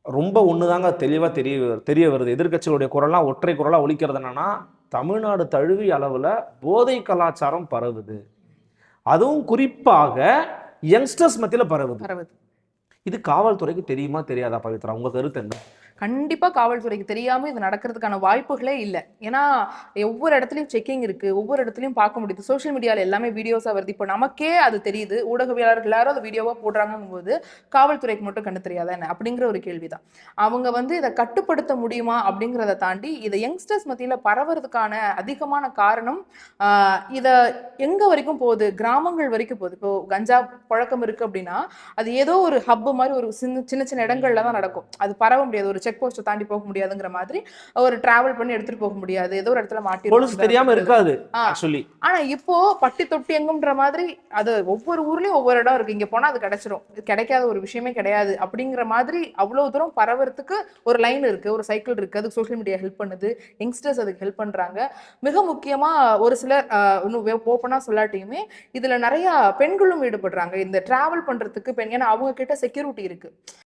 ரொம்ப ஒண்ணுதாங்க தெளிவா தெரிய வருது. எதிர்க்கட்சிகளுடைய குரல்லாம் ஒற்றை குரலா ஒலிக்கிறது என்னன்னா, தமிழ்நாடு தழுவிய அளவுல போதை கலாச்சாரம் பரவுது. அதுவும் குறிப்பாக யங்ஸ்டர்ஸ் மத்தியில பரவுது. பரவுது. இது காவல்துறைக்கு தெரியுமா தெரியாதா பவித்ரா? உங்க கருத்து என்ன? கண்டிப்பா காவல்துறைக்கு தெரியாம இது நடக்கிறதுக்கான வாய்ப்புகளே இல்ல. ஏன்னா, ஒவ்வொரு இடத்துலயும் செக்கிங் இருக்கு. ஒவ்வொரு இடத்துலயும் பார்க்க முடியுது. சோஷியல் மீடியால எல்லாமே வீடியோஸா வருது. இப்போ நமக்கே அது தெரியுது. ஊடகவியலாளர்கள் எல்லாரும் அத வீடியோவா போடுறாங்கங்கும்போது, காவல்துறைக்கு மட்டும் கண்ணு தெரியாதா என்ன? அப்படிங்கிற ஒரு கேள்விதான். அவங்க வந்து இத கட்டுப்படுத்த முடியுமா? அப்படிங்கிறத தாண்டி, இத யங்ஸ்டர்ஸ் மத்தியில பரவறதுக்கான அதிகமான காரணம், ஆ இத எங்க வரைக்கும் போகுது? கிராமங்கள் வரைக்கும் போகுது. இப்போ கஞ்சா புழக்கம் இருக்கு அப்படின்னா, அது ஏதோ ஒரு ஹப் மாரி ஒரு சின்ன சின்ன இடங்கள்ல தான் நடக்கும். அது பரவ முடியாது. ஒரு செக் போஸ்ட் தாண்டி போக முடியாதுங்கிற மாதிரி ஒரு டிராவல் பண்ணி எடுத்துட்டு போக முடியாது. ஏதோ ஒரு இடத்துல போலீஸ் மாட்டிருவாங்க தெரியாம அப்படிங்கிறது. இருக்காது ஆ ஆக்சுவலி. ஆனா இப்போ பட்டி தொட்டி எங்கும்ன்ற மாதிரி அது ஒவ்வொரு ஊர்லயும் ஒவ்வொரு இடம் இருக்கு. இங்க போனா அது கிடைச்சிரும். இது கிடைக்காத ஒரு விஷயமே கிடையாது. அப்படிங்கிற மாதிரி அவ்வளவு தூரம் பரவறதுக்கு ஒரு லைன் இருக்கு. ஒரு சைக்கிள் இருக்கு. அதுக்கு சோஷியல் மீடியா ஹெல்ப் பண்ணுது. யங்ஸ்டர்ஸ் அதுக்கு ஹெல்ப் பண்றாங்க. மிக முக்கியமா ஒரு சிலர் இன்னும் ஓப்பனா சொல்லாட்டியுமே இதுல நிறைய பெண்களும் ஈடுபடுறாங்க. இந்த டிராவல் பண்றதுக்கு பெண் ஏன்னா அவங்க கிட்ட செக்யூரிட்டி இருக்கு.